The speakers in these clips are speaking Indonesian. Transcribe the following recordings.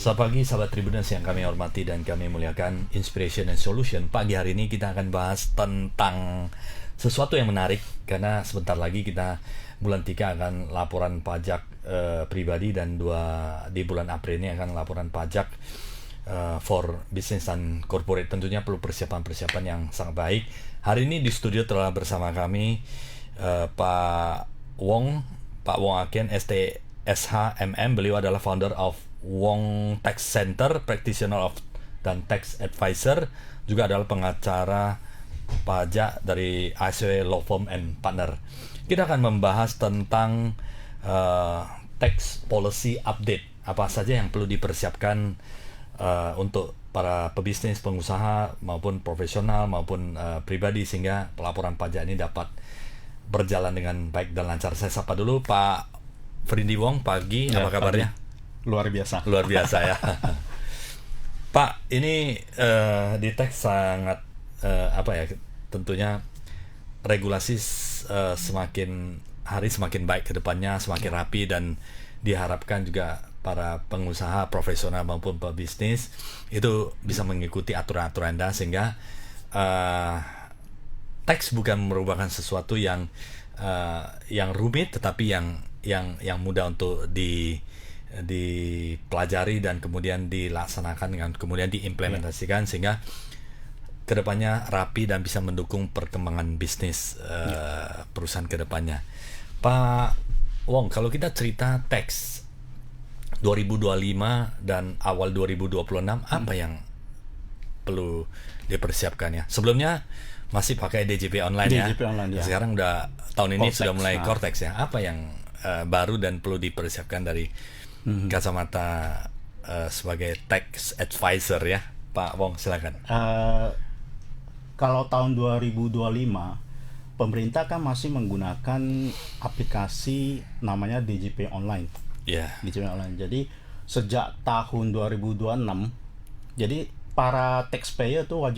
Selamat pagi sahabat Tribuners yang kami hormati dan kami muliakan. Inspiration and Solution. Pagi hari ini kita akan bahas tentang sesuatu yang menarik, karena sebentar lagi kita bulan 3 akan laporan pajak pribadi, dan di bulan April ini akan laporan pajak for business dan corporate. Tentunya perlu persiapan-persiapan yang sangat baik. Hari ini di studio telah bersama kami Pak Wong Akian SHMM. Beliau adalah founder of Wong Tax Center, practitioner dan tax advisor, juga adalah pengacara pajak dari ICW Law Firm and Partner. Kita akan membahas tentang tax policy update, apa saja yang perlu dipersiapkan untuk para pebisnis, pengusaha maupun profesional maupun pribadi, sehingga pelaporan pajak ini dapat berjalan dengan baik dan lancar. Saya sapa dulu Pak Frindi Wong. Pagi, apa kabarnya? Luar biasa ya. Pak, ini di tax sangat tentunya regulasi semakin hari semakin baik ke depannya, semakin rapi, dan diharapkan juga para pengusaha profesional maupun pebisnis itu bisa mengikuti aturan-aturan Anda, sehingga tax bukan merupakan sesuatu yang rumit, tetapi yang mudah untuk dipelajari dan kemudian dilaksanakan dan kemudian diimplementasikan, sehingga kedepannya rapi dan bisa mendukung perkembangan bisnis perusahaan kedepannya. Pak Wong, kalau kita cerita tax 2025 dan awal 2026, apa yang perlu dipersiapkan ya? Sebelumnya masih pakai DJP online ya. Sekarang udah tahun ini sudah mulai Cortex ya. Apa yang baru dan perlu dipersiapkan dari kacamata sebagai tax advisor ya, Pak Wong, silakan. Kalau tahun 2025 pemerintah kan masih menggunakan aplikasi namanya DJP Online. DJP Online. Jadi sejak tahun 2026, jadi para taxpayer tuh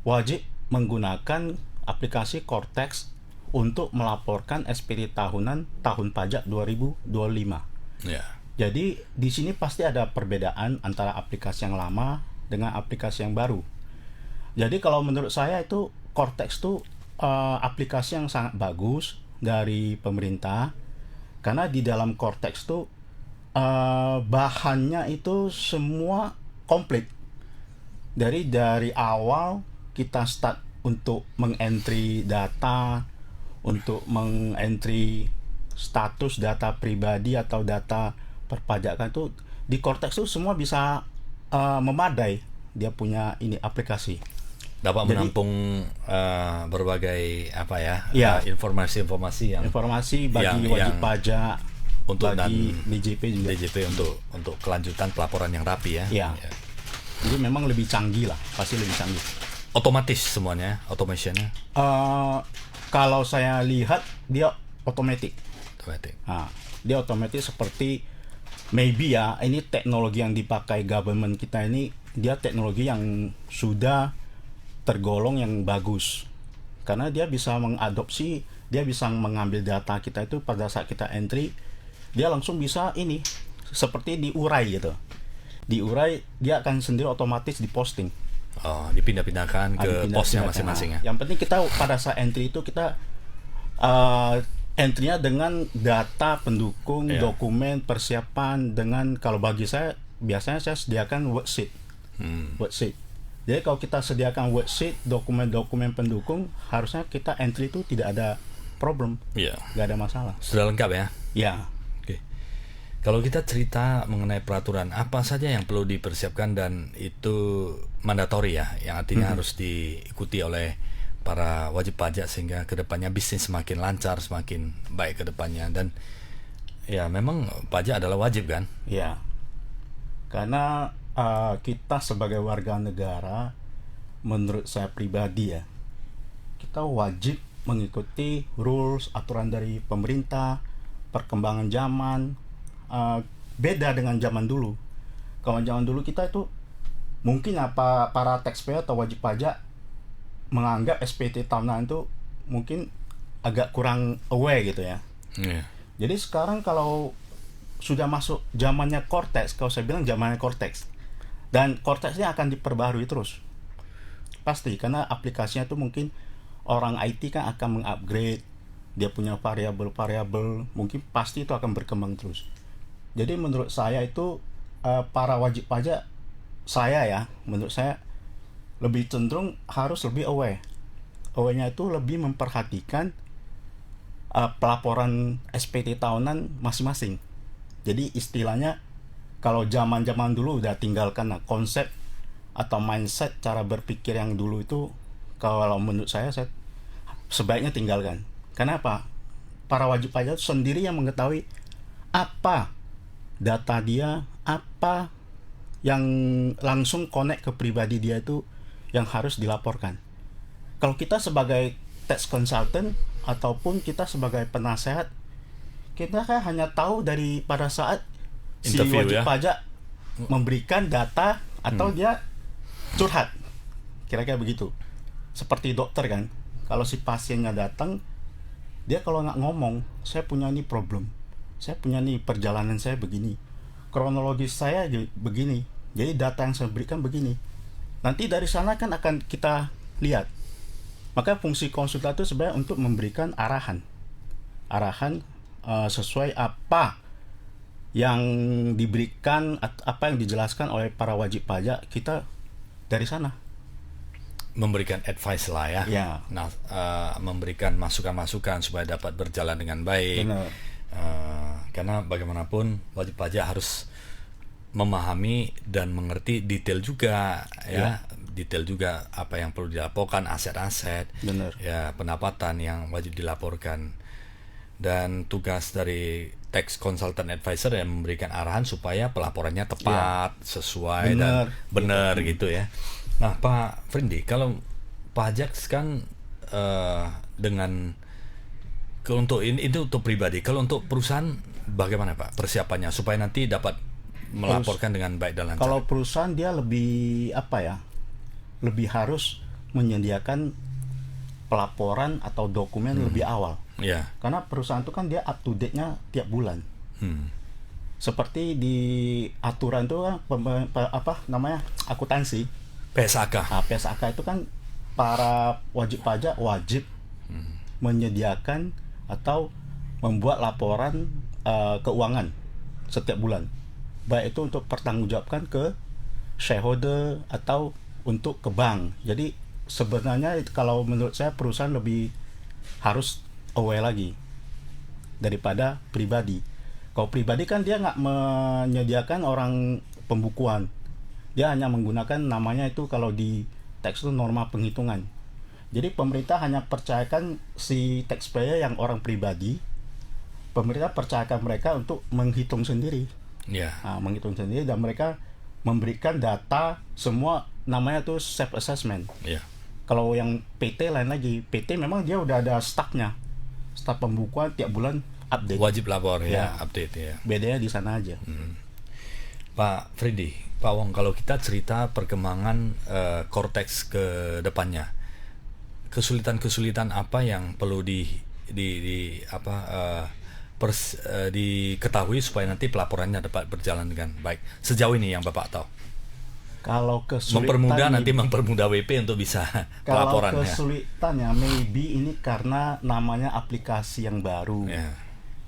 wajib menggunakan aplikasi Cortex untuk melaporkan SPT tahunan tahun pajak 2025. Jadi di sini pasti ada perbedaan antara aplikasi yang lama dengan aplikasi yang baru. Jadi kalau menurut saya itu Cortex itu aplikasi yang sangat bagus dari pemerintah, karena di dalam Cortex itu bahannya itu semua komplit. Dari awal kita start untuk mengentry data, untuk mengentry status data pribadi atau data perpajakan, itu di Cortex itu semua bisa memadai. Dia punya ini aplikasi dapat menampung berbagai informasi bagi wajib pajak, untuk bagi dan DJP juga. DJP untuk kelanjutan pelaporan yang rapi ya. Jadi memang lebih canggih lah, pasti lebih canggih. Otomatis semuanya, automationnya. Kalau saya lihat dia otomatis. Dia otomatis seperti maybe ya, ini teknologi yang dipakai government kita ini, dia teknologi yang sudah tergolong yang bagus, karena dia bisa mengadopsi, dia bisa mengambil data kita itu pada saat kita entry, dia langsung bisa ini seperti diurai gitu. Diurai, dia akan sendiri otomatis diposting. Dipindah-pindahkan ke posnya masing-masing ya. Yang penting kita pada saat entry itu kita entry-nya dengan data pendukung, dokumen, persiapan, dengan, kalau bagi saya biasanya saya sediakan worksheet. Worksheet. Jadi kalau kita sediakan worksheet, dokumen-dokumen pendukung, harusnya kita entry itu tidak ada problem. Nggak ada masalah. Sudah lengkap ya? Oke. Kalau kita cerita mengenai peraturan, apa saja yang perlu dipersiapkan dan itu mandatori ya, yang artinya harus diikuti oleh para wajib pajak, sehingga kedepannya bisnis semakin lancar, semakin baik kedepannya. Dan ya memang pajak adalah wajib kan? Karena kita sebagai warga negara, menurut saya pribadi ya, kita wajib mengikuti rules, aturan dari pemerintah, perkembangan zaman. Beda dengan zaman dulu. Kalau zaman dulu kita itu mungkin para taxpayer atau wajib pajak menganggap SPT tahunan itu mungkin agak kurang aware gitu ya. Yeah. Jadi sekarang kalau sudah masuk zamannya Cortex, kalau saya bilang zamannya Cortex. Dan Cortex ini akan diperbarui terus. Pasti, karena aplikasinya itu mungkin orang IT kan akan mengupgrade, dia punya variabel-variabel, mungkin pasti itu akan berkembang terus. Jadi menurut saya itu para wajib pajak, menurut saya lebih cenderung harus lebih aware. Aware-nya itu lebih memperhatikan pelaporan SPT tahunan masing-masing. Jadi istilahnya kalau zaman-zaman dulu udah tinggalkan konsep atau mindset cara berpikir yang dulu itu, kalau menurut saya sebaiknya tinggalkan. Kenapa? Para wajib pajak sendiri yang mengetahui apa data dia, apa yang langsung connect ke pribadi dia itu yang harus dilaporkan. Kalau kita sebagai tax consultant ataupun kita sebagai penasehat, kita kan hanya tahu dari pada saat interview, si wajib pajak memberikan data atau dia curhat, kira-kira begitu. Seperti dokter kan, kalau si pasiennya datang, dia kalau nggak ngomong, saya punya nih problem, saya punya nih perjalanan saya begini, kronologis saya begini, jadi data yang saya berikan begini. Nanti dari sana kan akan kita lihat. Maka fungsi konsultan itu sebenarnya untuk memberikan arahan sesuai apa yang diberikan, apa yang dijelaskan oleh para wajib pajak, kita dari sana memberikan advice lah ya. Nah, memberikan masukan-masukan supaya dapat berjalan dengan baik. Karena bagaimanapun wajib pajak harus memahami dan mengerti detail juga ya. Detail juga apa yang perlu dilaporkan, aset-aset, ya, pendapatan yang wajib dilaporkan. Dan tugas dari tax consultant advisor yang memberikan arahan supaya pelaporannya tepat, sesuai dan benar gitu ya. Nah, Pak Frindi, kalau pajak kan dengan untuk ini itu untuk pribadi, kalau untuk perusahaan bagaimana Pak persiapannya supaya nanti dapat melaporkan dengan baik dan lancar? Kalau perusahaan dia lebih lebih harus menyediakan pelaporan atau dokumen lebih awal. Karena perusahaan itu kan dia up to date-nya tiap bulan. Seperti di aturan itu kan akuntansi. PSAK. PSAK itu kan para wajib pajak wajib menyediakan atau membuat laporan keuangan setiap bulan. Baik itu untuk pertanggungjawabkan ke shareholder atau untuk ke bank. Jadi sebenarnya kalau menurut saya perusahaan lebih harus aware lagi daripada pribadi. Kalau pribadi kan dia nggak menyediakan orang pembukuan, dia hanya menggunakan namanya itu kalau di tax itu norma penghitungan. Jadi pemerintah hanya percayakan si taxpayer yang orang pribadi, pemerintah percayakan mereka untuk menghitung sendiri. Menghitung sendiri dan mereka memberikan data semua, namanya tuh self assessment. Kalau yang PT lain lagi, PT memang dia udah ada staff pembukuan tiap bulan update. Wajib lapor update ya. Bedanya di sana aja. Pak Frindi, Pak Wong, kalau kita cerita perkembangan Cortex ke depannya, kesulitan-kesulitan apa yang perlu diketahui supaya nanti pelaporannya dapat berjalan dengan baik sejauh ini yang Bapak tahu? Kalau kesulitan mempermudah WP untuk bisa pelaporannya. Kalau kesulitannya maybe ini karena namanya aplikasi yang baru.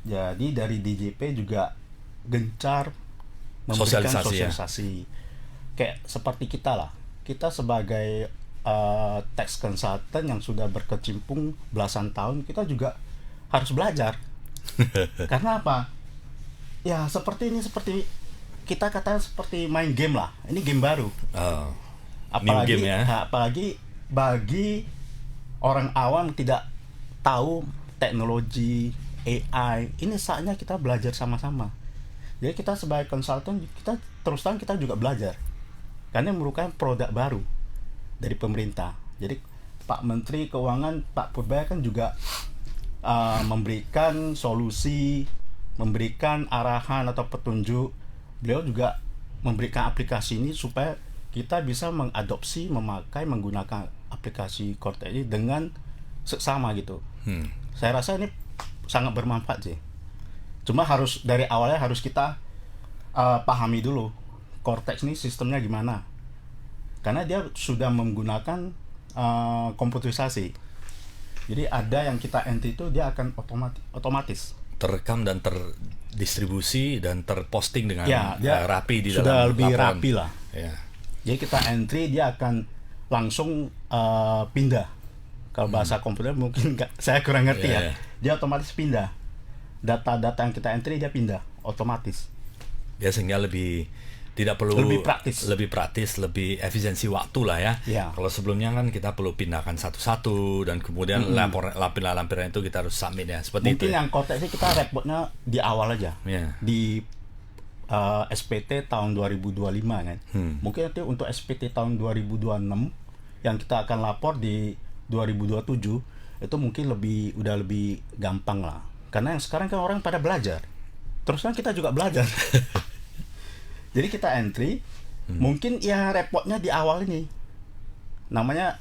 Jadi dari DJP juga gencar memberikan sosialisasi. Kayak seperti kita lah. Kita sebagai tax consultant yang sudah berkecimpung belasan tahun, kita juga harus belajar. Karena apa? Ya seperti kita katakan seperti main game lah. Ini game baru. Apalagi game ya. Apalagi bagi orang awam tidak tahu teknologi AI. Ini saatnya kita belajar sama-sama. Jadi kita sebagai konsultan, kita terus terang kita juga belajar. Karena merupakan produk baru dari pemerintah. Jadi Pak Menteri Keuangan, Pak Purbaya kan juga memberikan solusi, memberikan arahan atau petunjuk. Beliau juga memberikan aplikasi ini supaya kita bisa mengadopsi, memakai, menggunakan aplikasi Cortex ini dengan seksama gitu. Saya rasa ini sangat bermanfaat sih. Cuma harus dari awalnya harus kita pahami dulu Cortex ini sistemnya gimana. Karena dia sudah menggunakan komputerisasi. Jadi ada yang kita entry itu dia akan otomatis terekam dan terdistribusi dan terposting dengan rapi di sudah dalam lebih laporan. rapi lah. Ya. Jadi kita entry dia akan langsung pindah. Kalau bahasa komputer mungkin saya kurang ngerti ya. Dia otomatis pindah. Data-data yang kita entry dia pindah otomatis. Dia sehingga tidak perlu lebih praktis, lebih efisiensi waktu lah ya. Kalau sebelumnya kan kita perlu pindahkan satu-satu dan kemudian lampiran itu kita harus submit ya. Seperti mungkin itu. Yang Cortex kita repotnya di awal aja. Di SPT tahun 2025 kan. Mungkin nanti untuk SPT tahun 2026 yang kita akan lapor di 2027 itu mungkin udah lebih gampang lah. Karena yang sekarang kan orang pada belajar. Terus kan kita juga belajar. Jadi kita entry, mungkin ya repotnya di awal ini. Namanya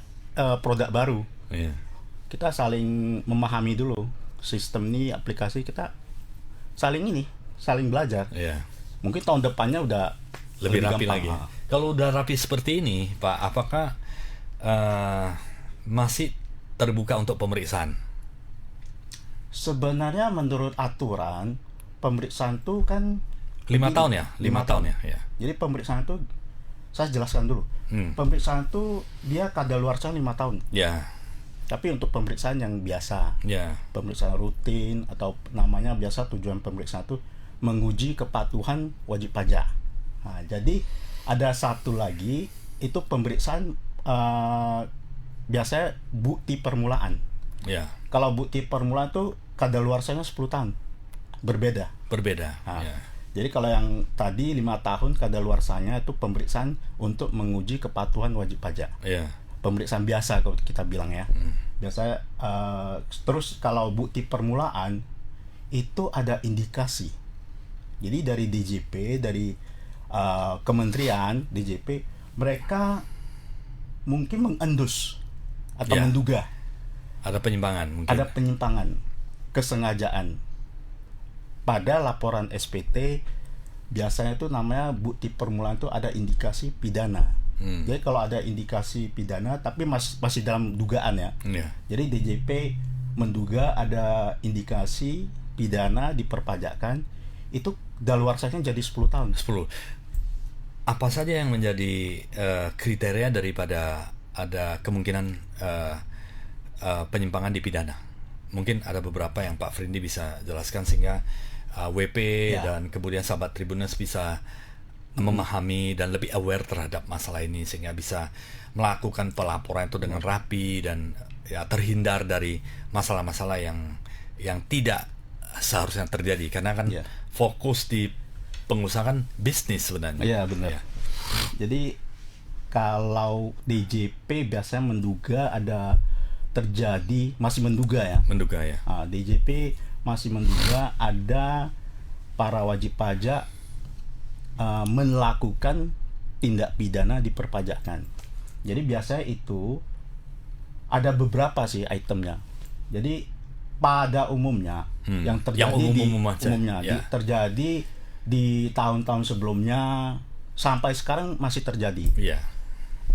produk baru. Kita saling memahami dulu sistem ini, aplikasi kita saling belajar. Mungkin tahun depannya udah lebih rapi lagi. Kalau udah rapi seperti ini, Pak, apakah masih terbuka untuk pemeriksaan? Sebenarnya menurut aturan pemeriksaan itu kan 5 tahun ya? 5 tahun ya. Jadi pemeriksaan itu saya jelaskan dulu. Pemeriksaan itu dia kadaluarsa 5 tahun. Tapi untuk pemeriksaan yang biasa, pemeriksaan rutin atau namanya biasa tujuan pemeriksaan itu menguji kepatuhan wajib pajak. Nah, jadi ada satu lagi itu pemeriksaan biasanya bukti permulaan. Kalau bukti permulaan itu kadaluarsanya 10 tahun. Berbeda. Nah, jadi kalau yang tadi 5 tahun kadaluarsanya itu pemeriksaan untuk menguji kepatuhan wajib pajak. Pemeriksaan biasa kalau kita bilang ya. Biasanya terus kalau bukti permulaan itu ada indikasi. Jadi dari DJP, dari Kementerian DJP, mereka mungkin mengendus atau menduga ada penyimpangan mungkin. Ada penyimpangan, kesengajaan. Pada laporan SPT biasanya itu namanya bukti permulaan itu ada indikasi pidana. Jadi kalau ada indikasi pidana tapi masih dalam dugaan ya. Jadi DJP menduga ada indikasi pidana diperpajakan, itu daluarsanya jadi 10 tahun. 10. Apa saja yang menjadi kriteria daripada ada kemungkinan penyimpangan di pidana? Mungkin ada beberapa yang Pak Frindi bisa jelaskan sehingga WP dan kemudian sahabat Tribuners bisa memahami dan lebih aware terhadap masalah ini sehingga bisa melakukan pelaporan itu dengan rapi dan terhindar dari masalah-masalah yang tidak seharusnya terjadi karena kan fokus di pengusaha kan bisnis sebenarnya. Iya benar. Jadi kalau DJP biasanya menduga ada terjadi, masih menduga ya. DJP masih menduga ada para wajib pajak melakukan tindak pidana diperpajakan. Jadi biasanya itu ada beberapa sih itemnya. Jadi pada umumnya yang terjadi terjadi di tahun-tahun sebelumnya sampai sekarang masih terjadi.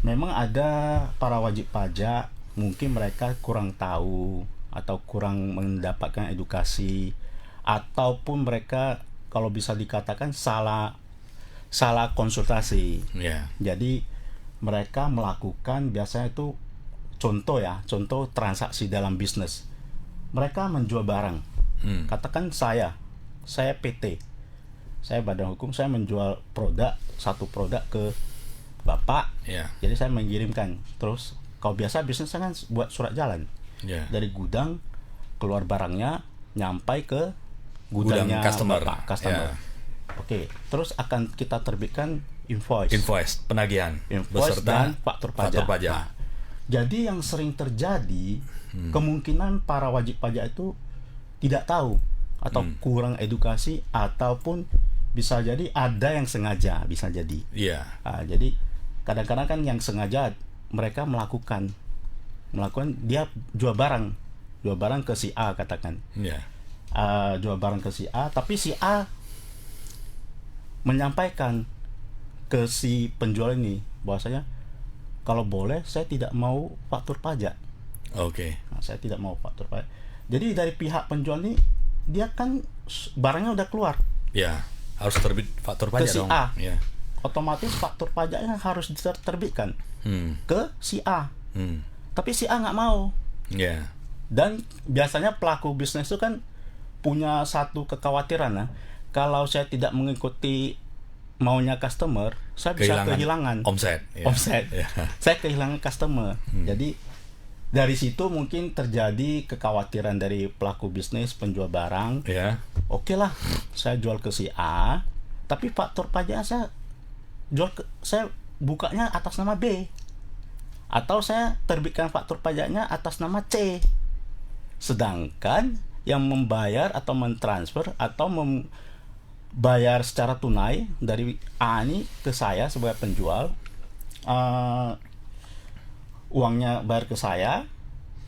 Memang ada para wajib pajak mungkin mereka kurang tahu atau kurang mendapatkan edukasi ataupun mereka kalau bisa dikatakan salah konsultasi. Jadi mereka melakukan biasanya itu contoh transaksi dalam bisnis. Mereka menjual barang. Katakan saya PT. Saya badan hukum, saya menjual satu produk ke Bapak. Jadi saya mengirimkan. Terus kalau biasa bisnis saya kan buat surat jalan. Dari gudang keluar barangnya nyampai ke gudangnya customer. Oke, terus akan kita terbitkan invoice penagihan dan faktur pajak. Nah, jadi yang sering terjadi kemungkinan para wajib pajak itu tidak tahu atau kurang edukasi ataupun bisa jadi ada yang sengaja bisa jadi. Jadi kadang-kadang kan yang sengaja mereka melakukan dia jual barang ke si A katakan. jual barang ke si A, tapi si A menyampaikan ke si penjual ini bahwasanya kalau boleh saya tidak mau faktur pajak. Oke. Nah, saya tidak mau faktur pajak. Jadi dari pihak penjual ini dia kan barangnya udah keluar. Ya, harus terbit faktur pajak ke si dong. A. Ya. Otomatis faktur pajaknya harus diterbitkan ke si A. Tapi si A nggak mau. Ya. Dan biasanya pelaku bisnis itu kan punya satu kekhawatiran, nah, kalau saya tidak mengikuti maunya customer, saya bisa kehilangan omset. Ya. Omset. Ya. Saya kehilangan customer. Jadi dari situ mungkin terjadi kekhawatiran dari pelaku bisnis penjual barang. Ya. Oke lah, saya jual ke si A, tapi faktur pajaknya saya bukanya atas nama B, atau saya terbitkan faktur pajaknya atas nama C. Sedangkan yang membayar atau mentransfer atau membayar secara tunai dari A ini ke saya sebagai penjual, uangnya bayar ke saya,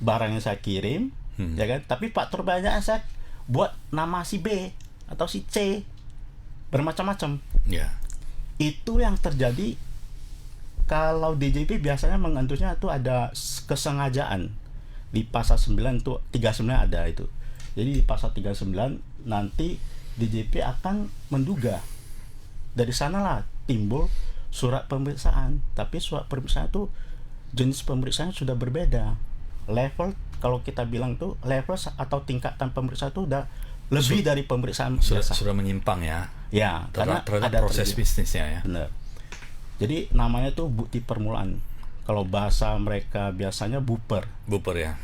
barangnya saya kirim, ya kan? Tapi faktur pajaknya saya buat nama si B atau si C, bermacam-macam. Ya. Itu yang terjadi kalau DJP biasanya mengaturnya itu ada kesengajaan. Di pasal 9 itu 39 ada itu. Jadi di pasal 39 nanti DJP akan menduga. Dari sanalah timbul surat pemeriksaan. Tapi surat pemeriksaan itu jenis pemeriksaan sudah berbeda. Level kalau kita bilang tuh level atau tingkatan pemeriksaan itu udah lebih dari pemeriksaan biasa. Sudah menyimpang ya. Ya, karena ada proses bisnisnya ya. Benar. Jadi namanya tuh bukti permulaan. Kalau bahasa mereka biasanya buper. Buper ya.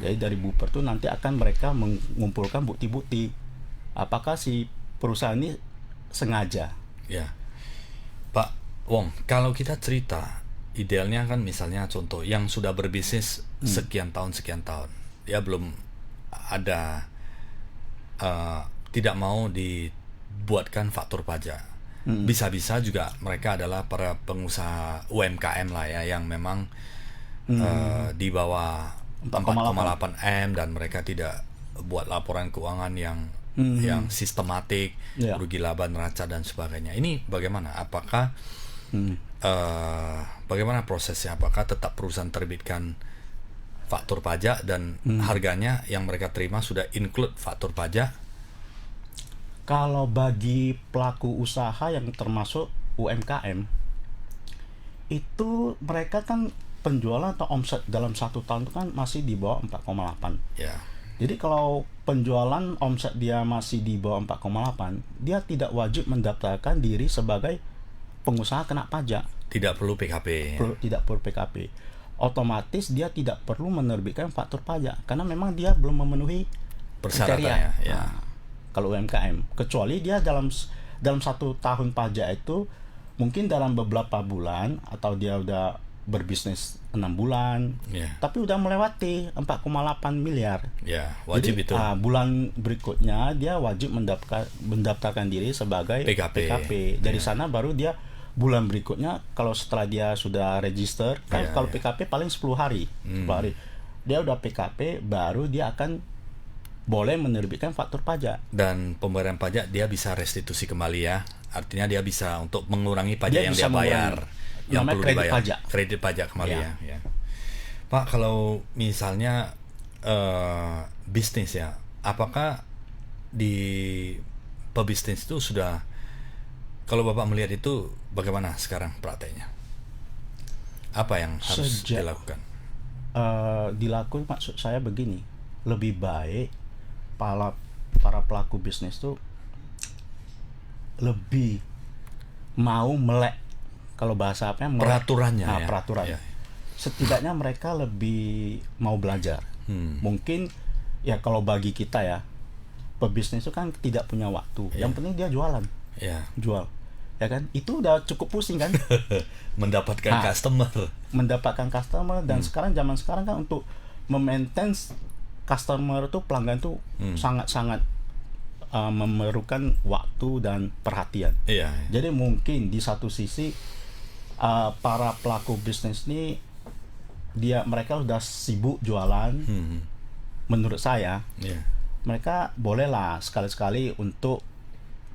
Jadi dari buper tuh nanti akan mereka mengumpulkan bukti-bukti. Apakah si perusahaan ini sengaja? Ya. Pak Wong, kalau kita cerita idealnya kan misalnya contoh yang sudah berbisnis sekian tahun, dia belum ada tidak mau dibuatkan faktur pajak. Bisa-bisa juga mereka adalah para pengusaha UMKM lah ya, yang memang di bawah 4,8 M dan mereka tidak buat laporan keuangan yang sistematik, rugi laba neraca dan sebagainya. Ini bagaimana? Apakah bagaimana prosesnya? Apakah tetap perusahaan terbitkan faktur pajak dan harganya yang mereka terima sudah include faktur pajak? Kalau bagi pelaku usaha yang termasuk UMKM, itu mereka kan penjualan atau omset dalam 1 tahun itu kan masih di bawah 4,8. Ya. Jadi kalau penjualan omset dia masih di bawah 4,8, dia tidak wajib mendaftarkan diri sebagai pengusaha kena pajak. Tidak perlu PKP. Tidak perlu PKP. Otomatis dia tidak perlu menerbitkan faktur pajak karena memang dia belum memenuhi persyaratannya. Ya. Nah, kalau UMKM, kecuali dia dalam 1 tahun pajak itu mungkin dalam beberapa bulan atau dia udah berbisnis 6 bulan, tapi udah melewati 4,8 miliar. Ya, wajib. Jadi, itu. Bulan berikutnya dia wajib mendaftarkan diri sebagai PKP. Dari sana baru dia bulan berikutnya, kalau setelah dia sudah register, kan kalau PKP paling 10 hari. 10 hari. Dia udah PKP, baru dia akan boleh menerbitkan faktur pajak. Dan pembayaran pajak dia bisa restitusi kembali ya. Artinya dia bisa untuk mengurangi pajak yang dia bayar. Yang perlu dibayar. Kredit pajak kembali ya. Pak, kalau misalnya bisnis ya, apakah di pebisnis itu sudah, kalau Bapak melihat itu bagaimana sekarang prakteknya? Apa yang harus dilakukan? Dilakukan maksud saya begini, lebih baik para pelaku bisnis itu lebih mau melek, kalau bahasa apa ya, peraturannya peraturan. Setidaknya mereka lebih mau belajar. Mungkin ya kalau bagi kita ya, pebisnis itu kan tidak punya waktu. Yang penting dia jualan. Jual. Ya kan? Itu udah cukup pusing kan? Mendapatkan customer dan zaman sekarang kan untuk memaintain customer itu, pelanggan itu sangat-sangat memerlukan waktu dan perhatian. Jadi mungkin di satu sisi para pelaku bisnis ini mereka sudah sibuk jualan. Menurut saya mereka bolehlah sekali-sekali untuk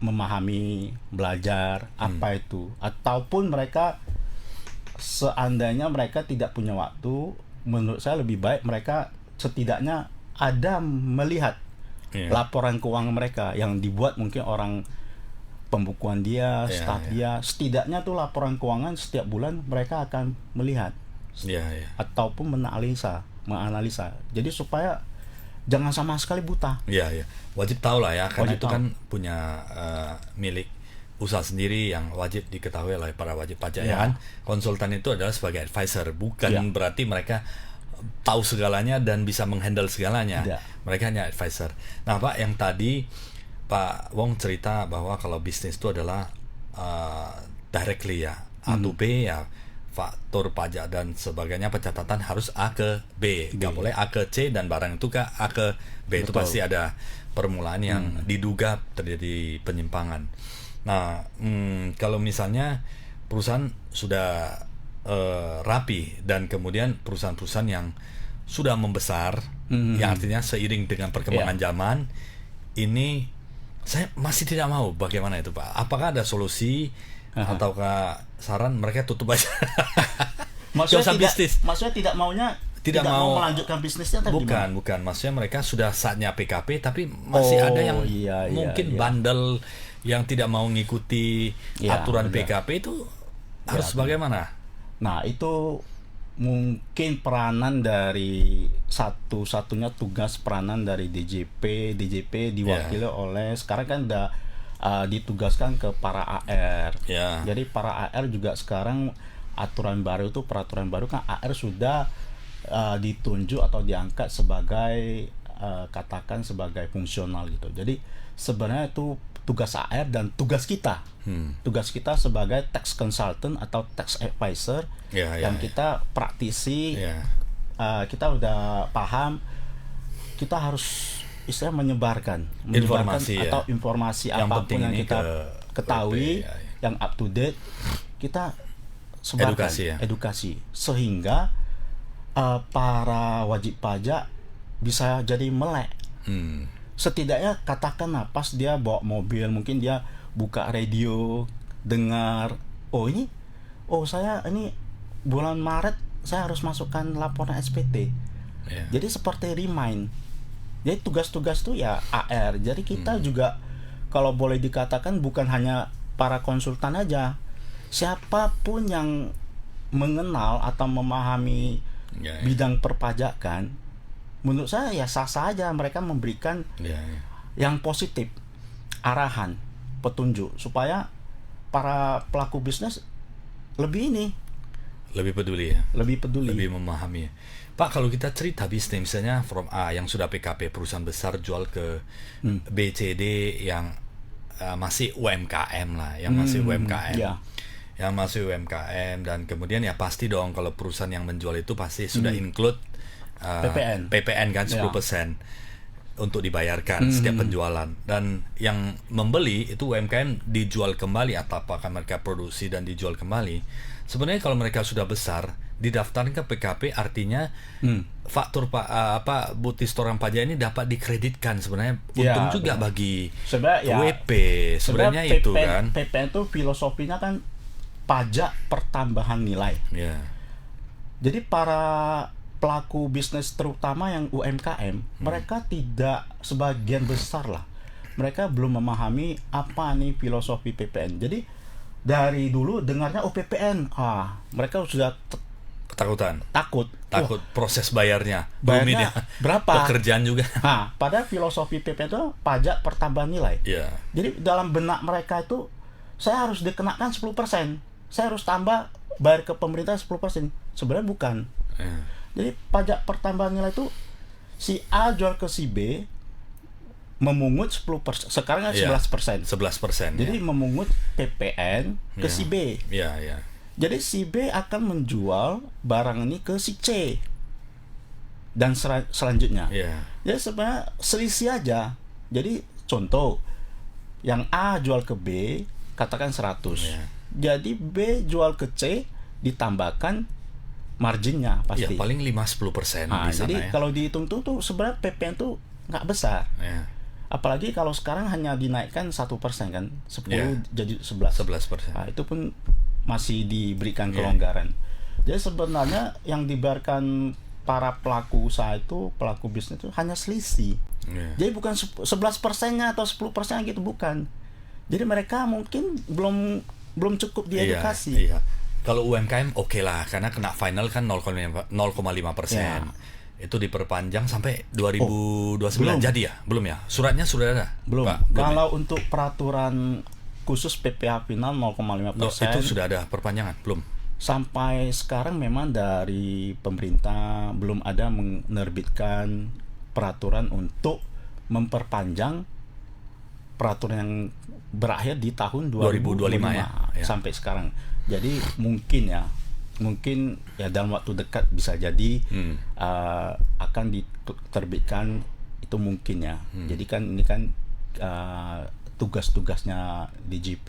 memahami, belajar apa itu, ataupun mereka seandainya mereka tidak punya waktu, menurut saya lebih baik mereka setidaknya ada melihat laporan keuangan mereka yang dibuat mungkin orang pembukuan dia, staf dia, setidaknya tuh laporan keuangan setiap bulan mereka akan melihat ataupun menganalisa. Jadi supaya jangan sama sekali buta. Wajib tahu lah ya, karena itu kan punya milik usaha sendiri yang wajib diketahui oleh para wajib pajak ya kan. Konsultan itu adalah sebagai advisor, bukan berarti mereka tahu segalanya dan bisa menghandle segalanya. Mereka hanya advisor. Nah Pak, yang tadi Pak Wong cerita bahwa kalau bisnis itu adalah directly ya, A to B ya, faktur pajak dan sebagainya, pencatatan harus A ke B, nggak boleh A ke C dan barang itu ke A ke B. Betul. Itu pasti ada permulaan yang diduga terjadi penyimpangan. Nah, kalau misalnya perusahaan sudah rapi dan kemudian perusahaan-perusahaan yang sudah membesar, yang artinya seiring dengan perkembangan zaman ini, saya masih tidak mau. Bagaimana itu Pak? Apakah ada solusi ataukah saran mereka tutup aja? Maksudnya tidak mau melanjutkan bisnisnya? Bukan. Maksudnya mereka sudah saatnya PKP, tapi masih ada yang mungkin bandel yang tidak mau mengikuti aturan PKP itu harus bagaimana? Nah, itu mungkin peranan dari satu-satunya tugas peranan dari DJP diwakili oleh, sekarang kan udah ditugaskan ke para AR. Jadi para AR juga sekarang peraturan baru kan AR sudah ditunjuk atau diangkat sebagai katakan sebagai fungsional gitu. Jadi sebenarnya itu tugas AR dan tugas kita. Tugas kita sebagai tax consultant atau tax advisor yang kita praktisi, kita udah paham, kita harus menyebarkan informasi atau informasi yang apapun yang kita ketahui yang up to date, kita sebarkan edukasi sehingga para wajib pajak bisa jadi melek. Setidaknya katakanlah pas dia bawa mobil, mungkin dia buka radio, dengar, saya ini bulan Maret saya harus masukkan laporan SPT. Jadi seperti remind. Jadi tugas-tugas itu ya AR. Jadi kita juga kalau boleh dikatakan bukan hanya para konsultan aja, siapapun yang mengenal atau memahami bidang perpajakan, menurut saya ya sah-sah aja mereka memberikan yang positif, arahan, petunjuk supaya para pelaku bisnis lebih peduli, lebih memahami. Pak, kalau kita cerita bisnis misalnya from A yang sudah PKP, perusahaan besar jual ke B, C, D yang masih UMKM lah, yang masih UMKM dan kemudian ya pasti dong kalau perusahaan yang menjual itu pasti sudah include PPN kan 10% untuk dibayarkan setiap penjualan, dan yang membeli itu UMKM dijual kembali atau apakah mereka produksi dan dijual kembali. Sebenarnya kalau mereka sudah besar didaftarkan ke PKP, artinya faktur bukti setoran pajak ini dapat dikreditkan, sebenarnya untung juga bagi WP sebenarnya itu kan. PPN itu filosofinya kan pajak pertambahan nilai. Jadi para pelaku bisnis terutama yang UMKM, mereka tidak, sebagian besar lah, mereka belum memahami apa nih filosofi PPN. Jadi dari dulu dengarnya PPN, mereka sudah takut proses bayarnya berapa, pekerjaan juga. Pada filosofi PPN itu pajak pertambahan nilai. Jadi dalam benak mereka itu saya harus dikenakan 10%, saya harus tambah bayar ke pemerintah 10%. Sebenarnya bukan. Jadi pajak pertambahan nilai itu si A jual ke si B memungut 10%, sekarang kan 11%. Jadi memungut PPN ke si B. Jadi si B akan menjual barang ini ke si C dan selanjutnya. Jadi sebenarnya selisih aja. Jadi contoh, yang A jual ke B katakan 100. Jadi B jual ke C ditambahkan marginnya pasti. Paling 5-10% di sana. Jadi kalau dihitung tuh sebenarnya PPN tuh nggak besar. Yeah. Apalagi kalau sekarang hanya dinaikkan 1% kan, 10 Yeah. jadi 11%. 11%. Nah, itu pun masih diberikan kelonggaran. Jadi sebenarnya yang dibiarkan para pelaku usaha itu, pelaku bisnis itu hanya selisih. Jadi bukan 11%-nya atau 10% gitu, bukan. Jadi mereka mungkin belum cukup diedukasi. Iya. Kalau UMKM oke lah, karena kena final kan 0,5%. Ya. Itu diperpanjang sampai 2029 jadi ya? Belum ya? Suratnya sudah ada? Belum. Pak, belum Kalau ya? untuk peraturan khusus PPh final 0,5%. Itu sudah ada perpanjangan? Belum? Sampai sekarang memang dari pemerintah belum ada menerbitkan peraturan untuk memperpanjang peraturan yang berakhir di tahun 2025 ya. sampai sekarang. Jadi mungkin dalam waktu dekat bisa jadi akan diterbitkan, itu mungkin ya. Jadi kan ini kan tugas-tugasnya DJP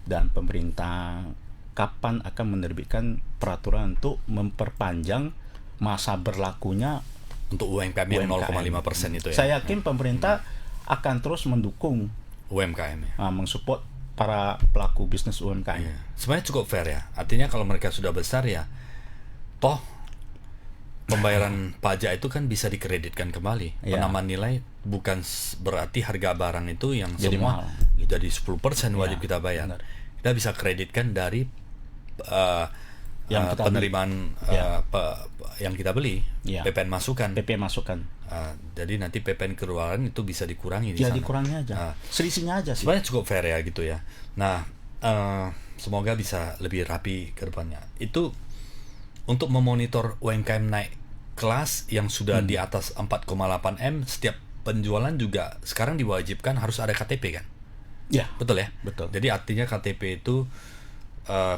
dan pemerintah kapan akan menerbitkan peraturan untuk memperpanjang masa berlakunya untuk UMKM yang 0,5% itu ya. Saya yakin pemerintah akan terus mendukung UMKM ya. Mensupport para pelaku bisnis UMKM. Iya. Sebenarnya cukup fair ya. Artinya kalau mereka sudah besar ya, toh pembayaran pajak itu kan bisa dikreditkan kembali. Ya. Penambahan nilai bukan berarti harga barang itu yang jadi semua mahal. Jadi 10% wajib Ya, kita bayar. benar. Kita bisa kreditkan dari yang kita penerimaan yang kita beli, Ya. PPN masukan. PP masukan. Jadi nanti PPN keluaran itu bisa dikurangi di Ya sana. dikurangi aja. Selisihnya aja sih. Sebenarnya cukup fair ya gitu ya. Nah, semoga bisa lebih rapi ke depannya. Itu untuk memonitor UMKM naik kelas yang sudah di atas 4,8 M, setiap penjualan juga sekarang diwajibkan harus ada KTP kan? Ya, Betul ya? betul. Jadi artinya KTP itu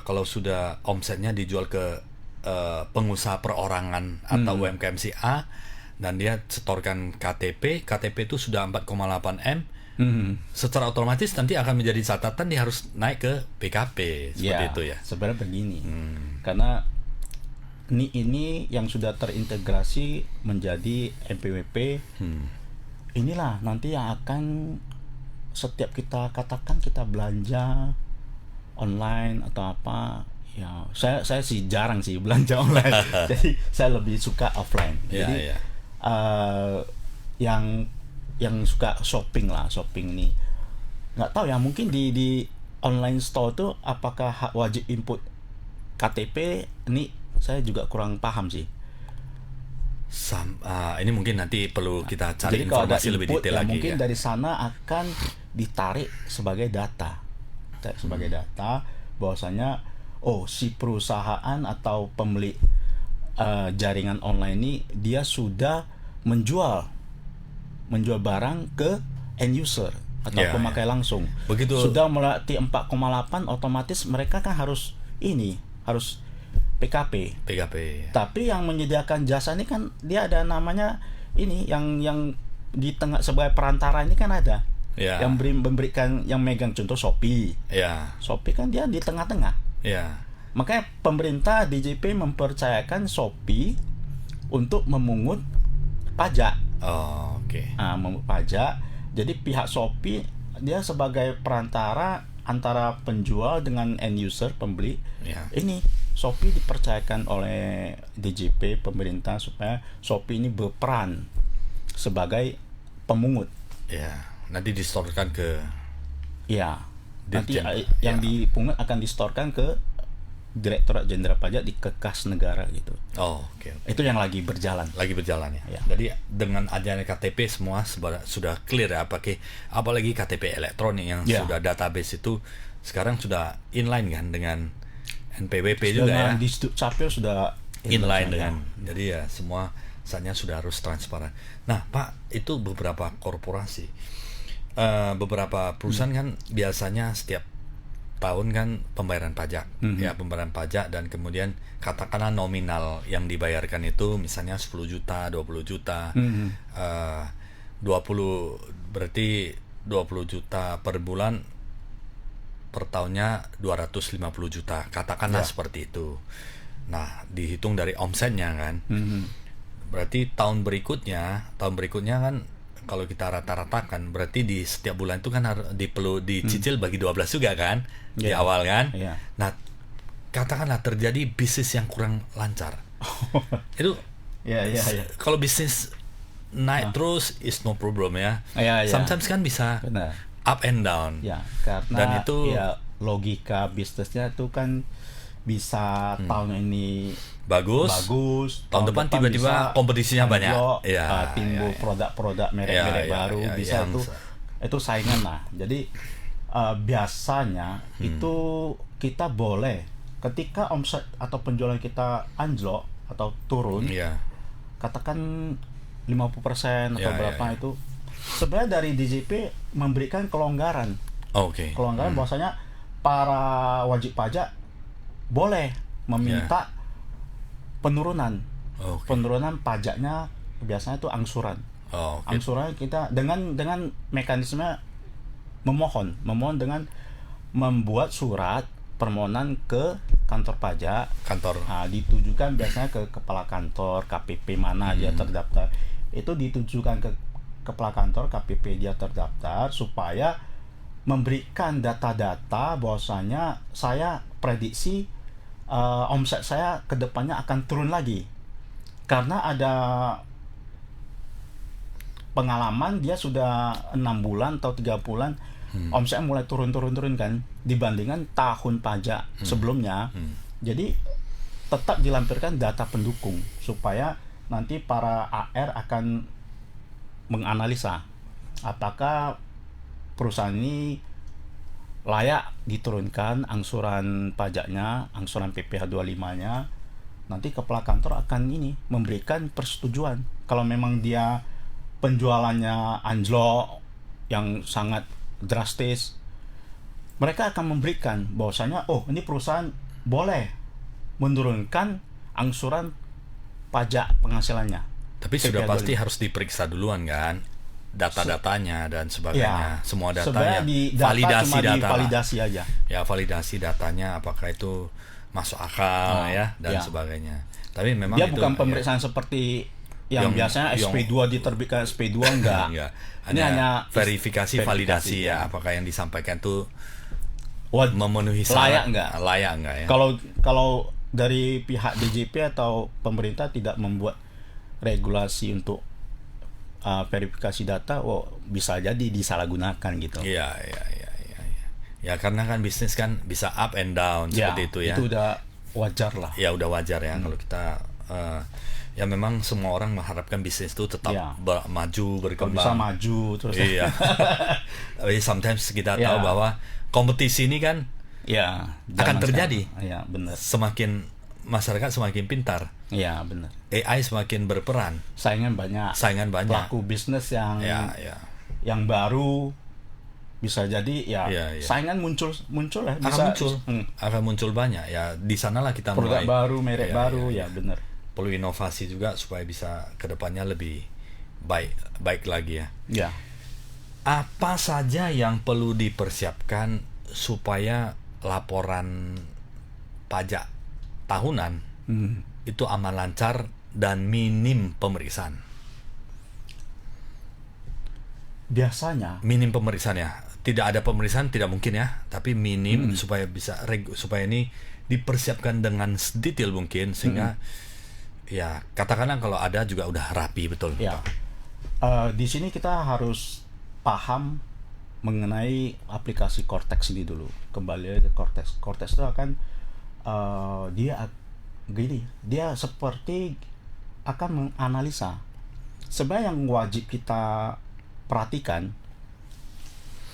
kalau sudah omsetnya dijual ke pengusaha perorangan atau UMKM si A dan dia setorkan KTP itu sudah 4,8 M, secara otomatis nanti akan menjadi catatan dia harus naik ke PKP seperti itu ya. Sebenarnya begini, karena ini yang sudah terintegrasi menjadi NPWP, inilah nanti yang akan setiap kita katakan kita belanja online atau apa, ya saya sih jarang sih belanja online, jadi saya lebih suka offline. Jadi yang suka shopping nih, nggak tahu ya, mungkin di online store tuh apakah wajib input KTP, ini saya juga kurang paham sih. Ini mungkin nanti perlu kita cari Jadi kalau ada informasi lebih input, detail ya lagi mungkin ya. dari sana akan ditarik sebagai data, bahwasanya si perusahaan atau pemilik jaringan online ini dia sudah menjual barang ke end user atau pemakai langsung. Begitu Sudah melewati 4,8, otomatis mereka kan harus PKP. Tapi yang menyediakan jasa ini kan dia ada namanya ini yang di tengah sebagai perantara ini kan ada. Yang memberikan, yang megang contoh Shopee. Shopee kan dia di tengah-tengah. Makanya pemerintah DJP mempercayakan Shopee untuk memungut pajak. Memungut pajak. Jadi pihak Shopee dia sebagai perantara antara penjual dengan end user, pembeli. Ini Shopee dipercayakan oleh DJP pemerintah supaya Shopee ini berperan sebagai pemungut. Nanti distorkan ke nanti yang dipungut akan distorkan ke Direktorat Jenderal Pajak di Kekas Negara gitu. Itu yang lagi berjalan ya. Jadi dengan adanya KTP semua sudah clear ya, apalagi KTP elektronik yang sudah database itu sekarang sudah inline kan dengan NPWP juga ya. Di Capil sudah inline dengan. Jadi ya semua saatnya sudah harus transparan. Nah, Pak, itu beberapa korporasi, beberapa perusahaan kan biasanya setiap tahun kan pembayaran pajak, pembayaran pajak, dan kemudian katakanlah nominal yang dibayarkan itu misalnya 10 juta, 20 juta, 20 berarti 20 juta per bulan, per tahunnya 250 juta, katakanlah seperti itu. Nah, dihitung dari omsetnya kan, Berarti tahun berikutnya kan kalau kita rata-ratakan berarti di setiap bulan itu kan perlu dicicil bagi 12 juga kan di awal kan. Nah, katakanlah terjadi bisnis yang kurang lancar. Itu kalau bisnis naik terus is no problem ya. Sometimes kan bisa up and down. Karena dan itu logika bisnisnya itu kan bisa tahun ini bagus, tahun depan tiba-tiba kompetisinya banyak, timbul produk-produk merek-merek baru, bisa itu saingan lah. Jadi biasanya itu kita boleh ketika omset atau penjualan kita anjlok atau turun, katakan 50% atau berapa itu, sebenarnya dari DJP memberikan kelonggaran. Kelonggaran bahwasanya para wajib pajak boleh meminta penurunan pajaknya, biasanya itu angsuran. Angsuran kita dengan mekanisme memohon dengan membuat surat permohonan ke kantor pajak. Ditujukan biasanya ke kepala kantor KPP mana dia terdaftar. Itu ditujukan ke kepala kantor KPP dia terdaftar supaya memberikan data-data bahwasanya saya prediksi omset saya ke depannya akan turun lagi. Karena ada pengalaman dia sudah 6 bulan atau 3 bulan omsetnya mulai turun kan dibandingkan tahun pajak sebelumnya. Jadi tetap dilampirkan data pendukung supaya nanti para AR akan menganalisa apakah perusahaan ini layak diturunkan angsuran pajaknya, angsuran PPh 25-nya. Nanti kepala kantor akan memberikan persetujuan. Kalau memang dia penjualannya anjlok yang sangat drastis, mereka akan memberikan bahwasanya ini perusahaan boleh menurunkan angsuran pajak penghasilannya. Tapi sudah pasti harus diperiksa duluan kan, data-datanya dan sebagainya. Semua datanya validasi aja. Validasi datanya apakah itu masuk akal dan sebagainya. Tapi memang dia bukan pemeriksaan seperti yang biasanya SP2 diterbitkan SP2 enggak. Ini hanya verifikasi validasi apakah yang disampaikan itu memenuhi syarat, layak enggak ya. Kalau dari pihak DJP atau pemerintah tidak membuat regulasi untuk verifikasi data, bisa jadi disalahgunakan gitu. Ya karena kan bisnis kan bisa up and down seperti itu ya. Itu udah wajar lah. Ya udah wajar ya kalau kita ya memang semua orang mengharapkan bisnis itu tetap maju, berkembang. Bisa maju terus. Tapi sometimes kita tahu bahwa kompetisi ini kan akan terjadi. Benar. Semakin masyarakat semakin pintar. Benar. AI semakin berperan. Saingan banyak. Pelaku bisnis yang baru bisa jadi saingan muncul ya. Akan muncul banyak ya. Di sanalah kita produk mulai baru, merek baru benar. Perlu inovasi juga supaya bisa kedepannya lebih baik lagi ya. Apa saja yang perlu dipersiapkan supaya laporan pajak tahunan itu aman, lancar dan minim pemeriksaan? Biasanya minim pemeriksaan ya. Tidak ada pemeriksaan tidak mungkin ya, tapi minim supaya ini dipersiapkan dengan sedetail mungkin sehingga katakanlah kalau ada juga udah rapi betul. Di sini kita harus paham mengenai aplikasi Cortex ini dulu. Kembali ke Cortex. Cortex itu akan dia seperti akan menganalisa. Sebenarnya yang wajib kita perhatikan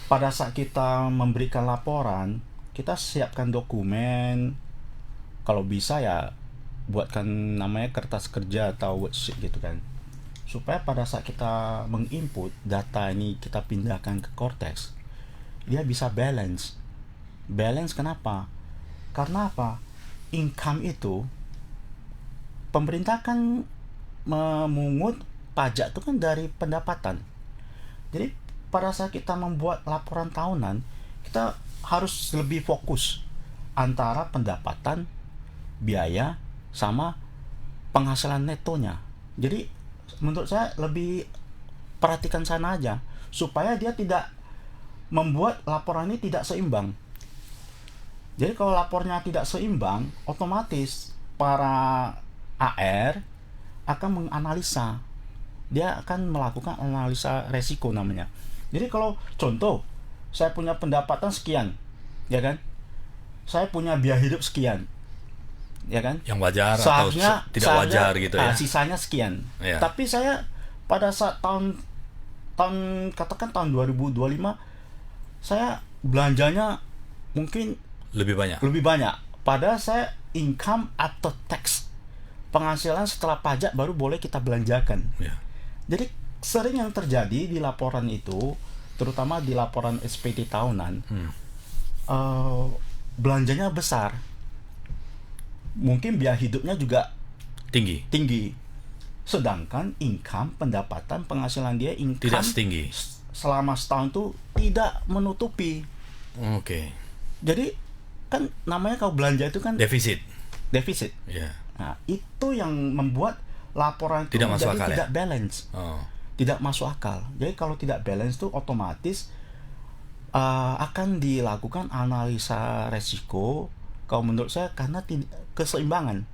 pada saat kita memberikan laporan, kita siapkan dokumen, kalau bisa buatkan namanya kertas kerja atau worksheet gitu kan, supaya pada saat kita menginput data ini kita pindahkan ke Cortex, dia bisa balance. Kenapa? Karena apa? Income itu pemerintah kan memungut pajak itu kan dari pendapatan. Jadi pada saat kita membuat laporan tahunan, kita harus lebih fokus antara pendapatan, biaya, sama penghasilan netonya. Jadi menurut saya lebih perhatikan sana aja supaya dia tidak membuat laporan ini tidak seimbang. Jadi kalau lapornya tidak seimbang, otomatis para AR akan menganalisa. Dia akan melakukan analisa resiko namanya. Jadi kalau contoh, saya punya pendapatan sekian, ya kan? Saya punya biaya hidup sekian, ya kan? Yang wajar seharusnya, atau tidak wajar gitu ya. Sisanya sekian. Ya. Tapi saya pada saat katakan tahun 2025, saya belanjanya mungkin lebih banyak. Padahal saya income after tax, penghasilan setelah pajak baru boleh kita belanjakan. Ya. Jadi sering yang terjadi di laporan itu, terutama di laporan SPT tahunan, belanjanya besar, mungkin biaya hidupnya juga tinggi. Sedangkan income, pendapatan, penghasilan dia tidak setinggi. Selama setahun itu tidak menutupi. Oke. Jadi kan namanya kalau belanja itu kan defisit. Yeah. Nah, itu yang membuat laporan itu tidak masuk akal, tidak balance. Tidak masuk akal. Jadi kalau tidak balance itu otomatis akan dilakukan analisa resiko. Kalau menurut saya karena keseimbangan.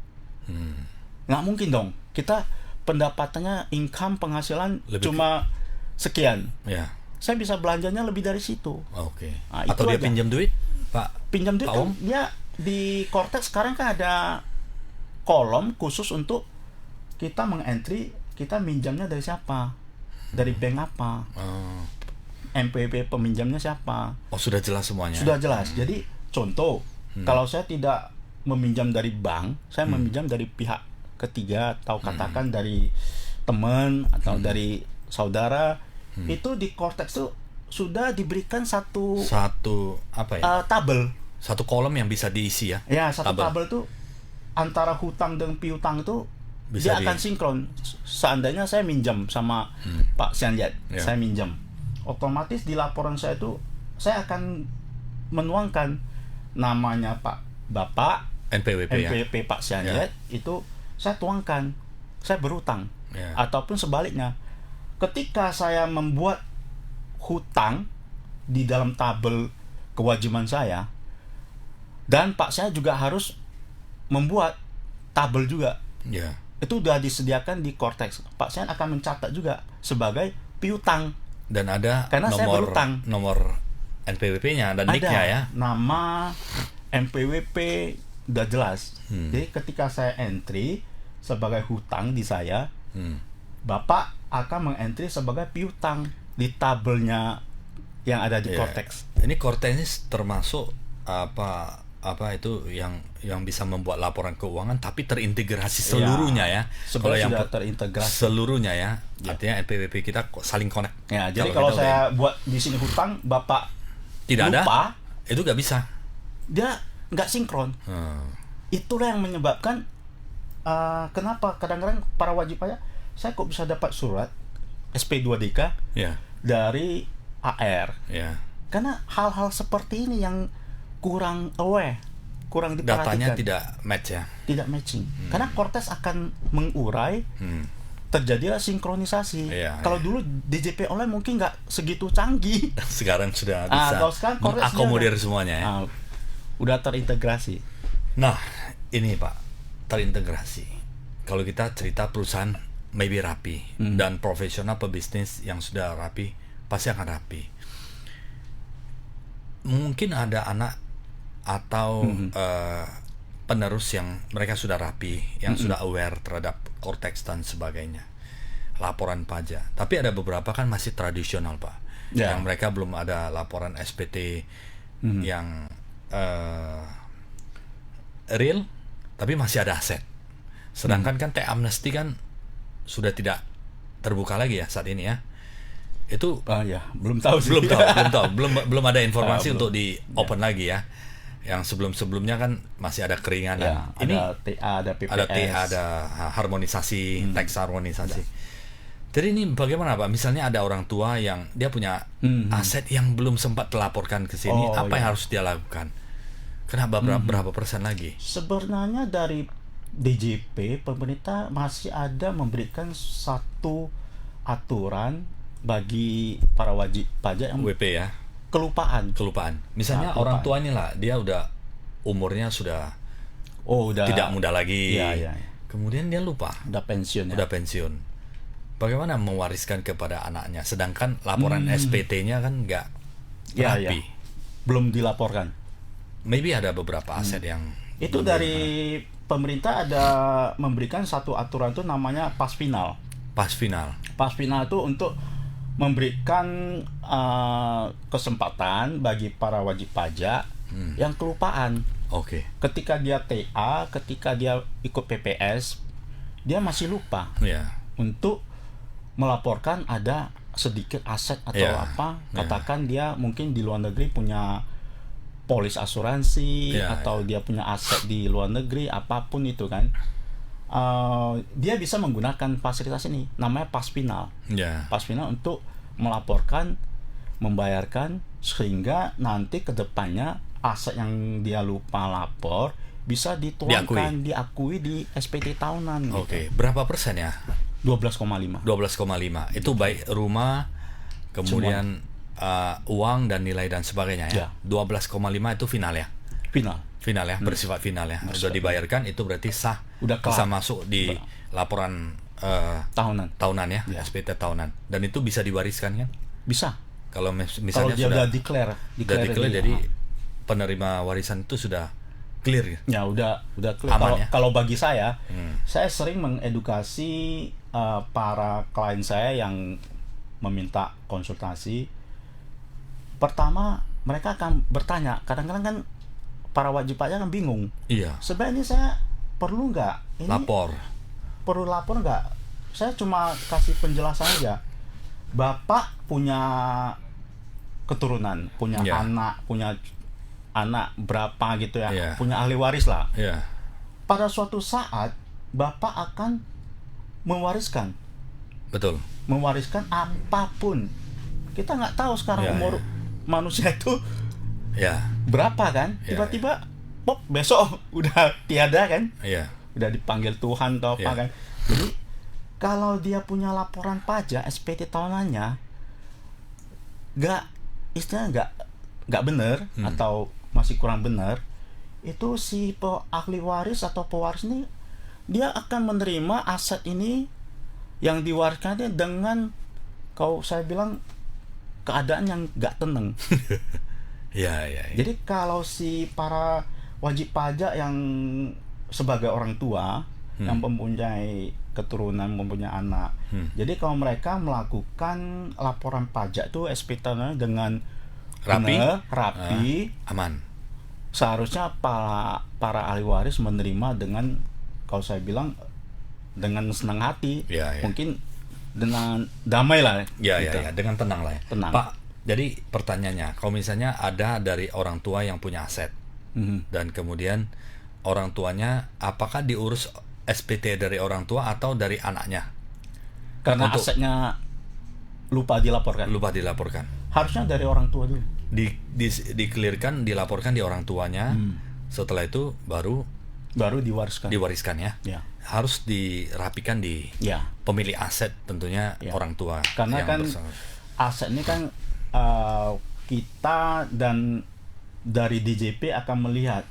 Nggak mungkin dong kita pendapatannya, income, penghasilan cuma sekian. Ya. Saya bisa belanjanya lebih dari situ. Oke. Nah, atau dia pinjam duit, Pak? Pinjam duit kan dia di Cortex sekarang kan ada kolom khusus untuk kita mengentry kita minjamnya dari siapa, dari bank apa, MPP peminjamnya siapa. Oh, sudah jelas semuanya. Sudah jelas. Jadi contoh, kalau saya tidak meminjam dari bank, saya meminjam dari pihak ketiga atau katakan dari teman atau dari saudara, itu di Cortex itu sudah diberikan satu apa ya? Tabel. Satu kolom yang bisa diisi ya. Ya, satu tabel itu antara hutang dan piutang itu bisa dia akan sinkron. Seandainya saya minjam sama Pak Sianjat, saya minjam, otomatis di laporan saya itu saya akan menuangkan namanya Bapak NPWP Pak Sianjat, itu saya tuangkan saya berhutang, ataupun sebaliknya. Ketika saya membuat hutang di dalam tabel kewajiban saya, dan Pak saya juga harus membuat tabel juga. Itu sudah disediakan di Cortex. Pak saya akan mencatat juga sebagai piutang. Dan ada karena saya berhutang. Nomor NPWP-nya dan NIK-nya ya. Nama NPWP udah jelas. Jadi ketika saya entry sebagai hutang di saya, Bapak akan mengentry sebagai piutang di tabelnya yang ada di Cortex. Ini Cortex ini termasuk apa itu yang bisa membuat laporan keuangan tapi terintegrasi seluruhnya ya. Kalau yang sudah terintegrasi seluruhnya ya. Artinya NPWP kita saling connect. Ya, jadi kalau saya buat di sini hutang, Bapak tidak lupa, ada, itu nggak bisa. Dia nggak sinkron. Itulah yang menyebabkan kenapa kadang-kadang para wajib pajak, saya kok bisa dapat surat SP2DK dari AR. Karena hal-hal seperti ini yang kurang aware, kurang diperhatikan. Datanya tidak match ya. Tidak matching. Karena Cortex akan mengurai, terjadilah sinkronisasi. Kalau dulu DJP online mungkin nggak segitu canggih. Sekarang sudah bisa mengakomodir semuanya ya. Udah terintegrasi. Nah, ini Pak, terintegrasi. Kalau kita cerita perusahaan maybe rapi dan profesional pebisnis yang sudah rapi pasti akan rapi. Mungkin ada anak atau penerus yang mereka sudah rapi, yang sudah aware terhadap Cortex dan sebagainya, laporan pajak. Tapi ada beberapa kan masih tradisional Pak, yang mereka belum ada laporan SPT yang real, tapi masih ada aset. Sedangkan kan tech amnesty kan sudah tidak terbuka lagi ya saat ini ya. Itu belum tahu sih. belum ada informasi untuk di open lagi ya. Yang sebelumnya kan masih ada keringanan. Ini ada TA, ada PPS, ada TA, ada harmonisasi, tax harmonisasi. Jadi ini bagaimana Pak? Misalnya ada orang tua yang dia punya aset yang belum sempat dilaporkan ke sini, apa yang harus dia lakukan? Kenapa berapa persen lagi? Sebenarnya dari DJP pemerintah masih ada memberikan satu aturan bagi para wajib pajak yang WP ya. kelupaan. Misalnya orang tuanya lah, dia udah umurnya sudah udah tidak muda lagi. Iya. Kemudian dia lupa. Udah pensiun ya. Udah pensiun. Bagaimana mewariskan kepada anaknya? Sedangkan laporan SPT-nya kan nggak rapi. Ya. Belum dilaporkan. Maybe ada beberapa aset yang itu dari pemerintah ada memberikan satu aturan itu namanya pas final. Pas final itu untuk memberikan kesempatan bagi para wajib pajak yang kelupaan. Oke. Ketika dia TA, ketika dia ikut PPS, dia masih lupa untuk melaporkan ada sedikit aset atau apa. Katakan dia mungkin di luar negeri punya polis asuransi atau dia punya aset di luar negeri, apapun itu kan. Dia bisa menggunakan fasilitas ini, namanya pas final. Pas final untuk melaporkan, membayarkan, sehingga nanti kedepannya aset yang dia lupa lapor bisa dituangkan, diakui di SPT tahunan. Oke. Berapa persen ya? 12,5. Itu baik rumah, kemudian uang dan nilai dan sebagainya ya. 12,5 itu final ya. Final ya, bersifat final ya. Sudah dibayarkan, itu berarti sah. Udah bisa masuk di laporan tahunan ya, SPT tahunan. Dan itu bisa diwariskan kan? Bisa. Kalau misalnya dia sudah declare jadi penerima warisan itu sudah clear ya. Udah clear. Kalau bagi saya sering mengedukasi para klien saya yang meminta konsultasi. Pertama, mereka akan bertanya, kadang-kadang kan para wajib pajak kan bingung. Iya. Sebenarnya ini saya perlu nggak? Perlu lapor nggak? Saya cuma kasih penjelasan aja. Bapak punya keturunan, punya anak berapa gitu ya, punya ahli waris lah. Pada suatu saat Bapak akan mewariskan. Betul. Mewariskan apapun. Kita nggak tahu sekarang umur manusia itu berapa kan? Tiba-tiba pop besok udah tiada kan? Udah dipanggil Tuhan atau apa kan? Jadi kalau dia punya laporan pajak SPT tahunannya nggak benar atau masih kurang benar, itu si ahli waris atau pewaris ini dia akan menerima aset ini yang diwariskannya dengan, kalau saya bilang, keadaan yang nggak tenang. Jadi kalau si para wajib pajak yang sebagai orang tua yang mempunyai keturunan, mempunyai anak, jadi kalau mereka melakukan laporan pajak itu SPT dengan rapi, aman. Seharusnya para ahli waris menerima dengan, kalau saya bilang, dengan senang hati, mungkin dengan damai lah. Dengan tenang lah ya. Tenang. Pak, jadi pertanyaannya, kalau misalnya ada dari orang tua yang punya aset, dan kemudian orang tuanya, apakah diurus SPT dari orang tua atau dari anaknya? Karena asetnya lupa dilaporkan. Harusnya dari orang tua dulu. Di-clearkan, dilaporkan di orang tuanya. Setelah itu baru diwariskan ya. Harus dirapikan di pemilik aset, tentunya orang tua. Karena kan aset ini kan kita dan dari DJP akan melihat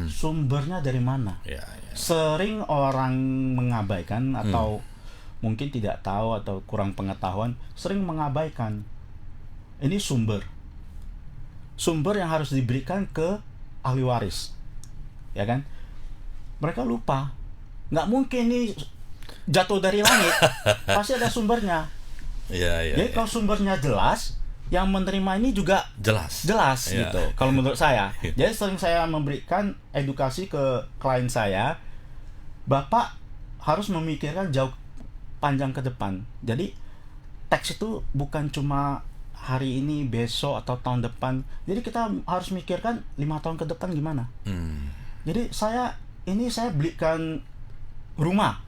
sumbernya dari mana. Sering orang mengabaikan atau mungkin tidak tahu atau kurang pengetahuan, sering mengabaikan. Ini sumber yang harus diberikan ke ahli waris, ya kan? Mereka lupa. Nggak mungkin ini jatuh dari langit. Pasti ada sumbernya. Jadi kalau sumbernya jelas, yang menerima ini juga jelas gitu. Kalau menurut saya. Jadi sering saya memberikan edukasi ke klien saya, Bapak harus memikirkan jauh panjang ke depan. Jadi teks itu bukan cuma hari ini, besok, atau tahun depan. Jadi kita harus mikirkan 5 tahun ke depan gimana. Jadi saya belikan rumah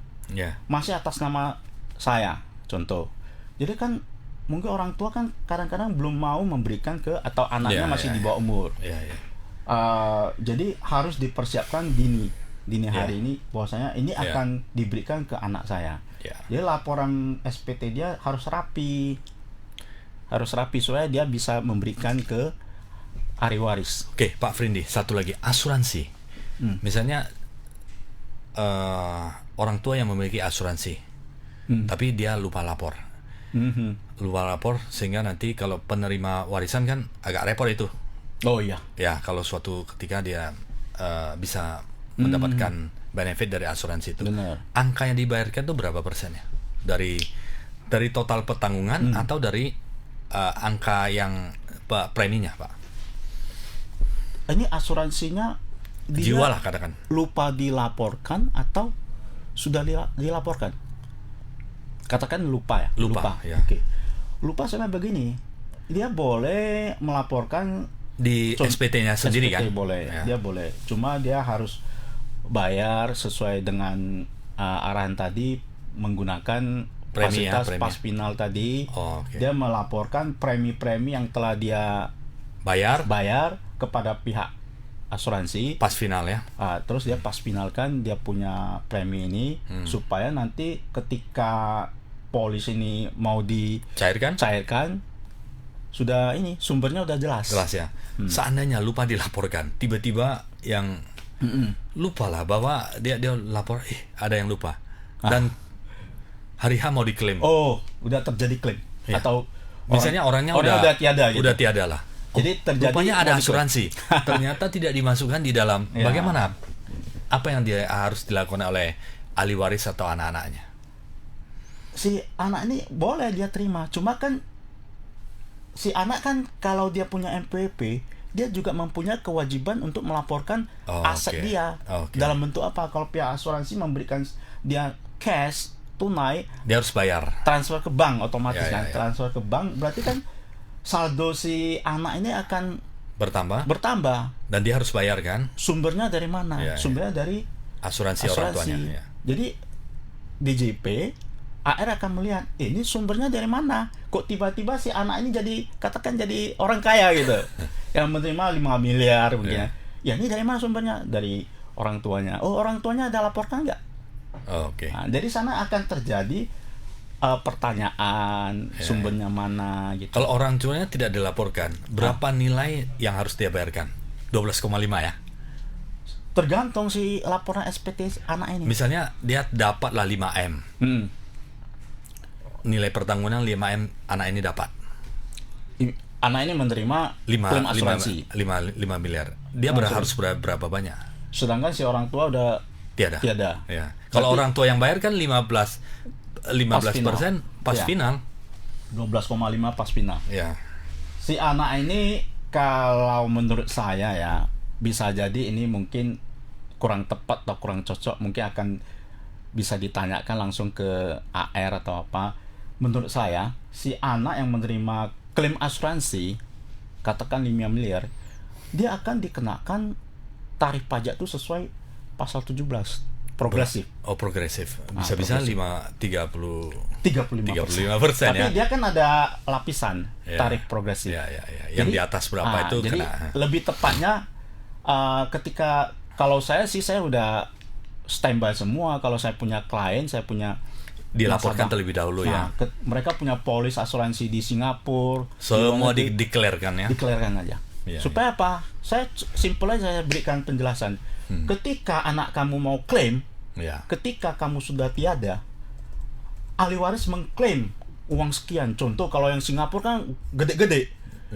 masih atas nama saya, contoh. Jadi kan mungkin orang tua kan kadang-kadang belum mau memberikan ke, atau anaknya masih di bawah umur. Jadi harus dipersiapkan dini. dini hari ini bahwasanya ini akan diberikan ke anak saya. Jadi laporan SPT dia harus rapi supaya dia bisa memberikan ke ahli waris. Oke, Pak Frindi, satu lagi, asuransi. Misalnya orang tua yang memiliki asuransi, tapi dia lupa lapor. Lupa lapor sehingga nanti kalau penerima warisan kan agak repot itu. Oh iya. Ya, kalau suatu ketika dia bisa mendapatkan benefit dari asuransi itu. Benar. Angka yang dibayarkan itu berapa persennya? Dari total petanggungan atau dari angka yang preminya, Pak? Ini asuransinya dia jiwa lah katakan. Lupa dilaporkan atau sudah dilaporkan? Katakan lupa ya. Lupa. Ya. Oke. Lupa sama begini. Dia boleh melaporkan di SPT-nya sendiri SPT kan? Boleh. Ya. Dia boleh. Cuma dia harus bayar sesuai dengan arahan tadi menggunakan fasilitas Paspinal tadi. Dia melaporkan premi-premi yang telah dia bayar kepada pihak asuransi Paspinal ya. Terus dia paspinalkan dia punya premi ini supaya nanti ketika polis ini mau dicairkan sudah ini sumbernya udah jelas ya. Seandainya lupa dilaporkan, tiba-tiba yang lupa lah bahwa dia lapor ada yang lupa dan hari H mau diklaim. Oh, udah terjadi klaim atau misalnya orangnya udah tiada gitu. Udah tiada lah. Jadi terjadi rupanya ada asuransi. Ternyata tidak dimasukkan di dalam. Bagaimana? Apa yang dia harus dilakukan oleh ahli waris atau anak-anaknya? Si anak ini boleh dia terima, cuma kan si anak kan kalau dia punya MPP, dia juga mempunyai kewajiban untuk melaporkan aset dia. Dalam bentuk apa? Kalau pihak asuransi memberikan dia cash tunai, dia harus bayar. Transfer ke bank otomatis kan. Transfer ke bank berarti kan saldo si anak ini akan bertambah. Dan dia harus bayar kan? Sumbernya dari mana? Sumbernya dari asuransi orang tuanya. Jadi DJP AR akan melihat ini sumbernya dari mana? Kok tiba-tiba si anak ini jadi orang kaya gitu. Yang menerima 5 miliar begini. Ya ini dari mana sumbernya? Dari orang tuanya. Oh, orang tuanya ada laporkan nggak? Nah, jadi sana akan terjadi pertanyaan sumbernya mana gitu. Kalau orang tuanya tidak dilaporkan, berapa nilai yang harus dia bayarkan? 12,5 ya? Tergantung si laporan SPT anak ini. Misalnya dia dapatlah 5M. Nilai pertanggungan 5M anak ini dapat. Anak ini menerima klaim asuransi 5 miliar. Dia harus berapa banyak? Sedangkan si orang tua udah tiada. Ya. Kalau orang tua yang bayar kan 15% pas final. 12,5 pas final. Ya. Si anak ini kalau menurut saya ya bisa jadi ini mungkin kurang tepat atau kurang cocok, mungkin akan bisa ditanyakan langsung ke AR atau apa. Menurut saya si anak yang menerima klaim asuransi katakan 5 miliar, dia akan dikenakan tarif pajak itu sesuai pasal 17 progresif. Progresif. Bisa-bisa 35% Tapi dia kan ada lapisan tarif progresif. Yang jadi, di atas berapa itu jadi kena. Lebih tepatnya ketika kalau saya udah standby semua. Kalau saya punya klien, saya punya dilaporkan terlebih dahulu ya. Mereka punya polis asuransi di Singapura. Semua dideklarkan ya. Deklarkan aja. Supaya apa? Saya simpel aja saya berikan penjelasan. Ketika anak kamu mau klaim, ketika kamu sudah tiada, ahli waris mengklaim uang sekian. Contoh kalau yang Singapura kan gede-gede,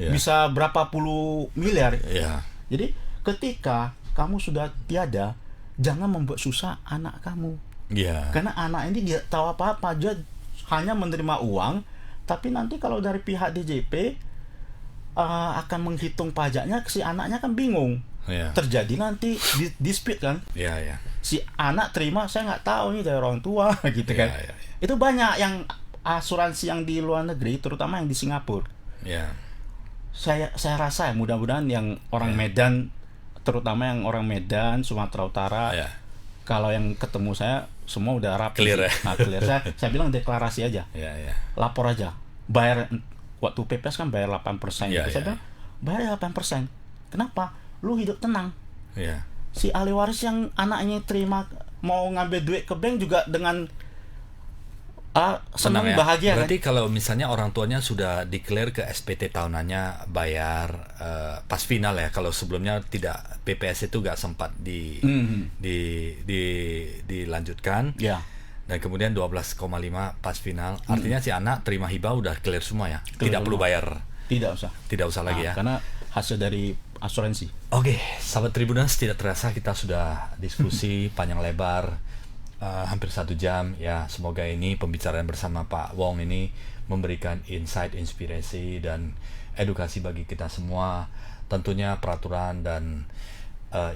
bisa berapa puluh miliar. Jadi ketika kamu sudah tiada, jangan membuat susah anak kamu. Karena anak ini dia tahu apa-apa, dia hanya menerima uang, tapi nanti kalau dari pihak DJP akan menghitung pajaknya, si anaknya kan bingung. Terjadi nanti dispute kan. Si anak terima, saya nggak tahu nih dari orang tua gitu kan. Itu banyak yang asuransi yang di luar negeri, terutama yang di Singapura. Saya rasa ya mudah-mudahan yang orang Medan, terutama yang orang Medan, Sumatera Utara, kalau yang ketemu saya semua udah rapi. Clear ya? Clear. Saya bilang deklarasi aja. Lapor aja. Bayar waktu PPS kan bayar 8%. Saya bilang bayar 8%. Kenapa? Lu hidup tenang. si ahli waris yang anaknya terima mau ngambil duit ke bank juga dengan senang ya. bahagia. Berarti kan? kalau misalnya orang tuanya sudah declare ke SPT tahunannya bayar pas final ya. Kalau sebelumnya tidak, PPS itu nggak sempat dilanjutkan. Ya. Dan kemudian 12,5 pas final. Artinya si anak terima hibah udah clear semua ya. Tidak perlu bayar. Tidak usah lagi ya. Karena hasil dari asuransi. Oke, sahabat Tribuners, tidak terasa kita sudah diskusi panjang lebar. Hampir 1 jam ya. Semoga ini pembicaraan bersama Pak Wong ini memberikan insight, inspirasi dan edukasi bagi kita semua. Tentunya peraturan dan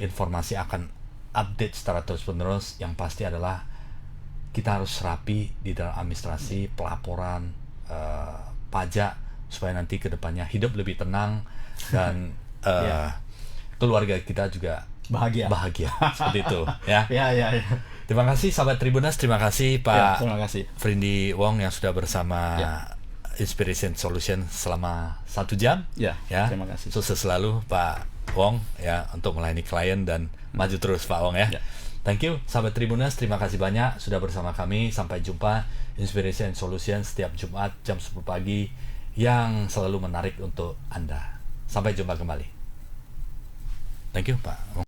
informasi akan update secara terus-menerus. Yang pasti adalah kita harus rapi di dalam administrasi, pelaporan, pajak, supaya nanti ke depannya hidup lebih tenang dan keluarga kita juga bahagia seperti itu ya. Ya. Terima kasih sahabat Tribuners, terima kasih Pak terima kasih. Frindi Wong yang sudah bersama Inspiration Solution selama 1 jam. Ya. Terima kasih. Sukses selalu Pak Wong ya untuk melayani klien dan maju terus Pak Wong ya. Thank you sahabat Tribuners, terima kasih banyak sudah bersama kami. Sampai jumpa Inspiration Solution setiap Jumat jam 10 pagi yang selalu menarik untuk Anda. Sampai jumpa kembali. Thank you Pak Wong.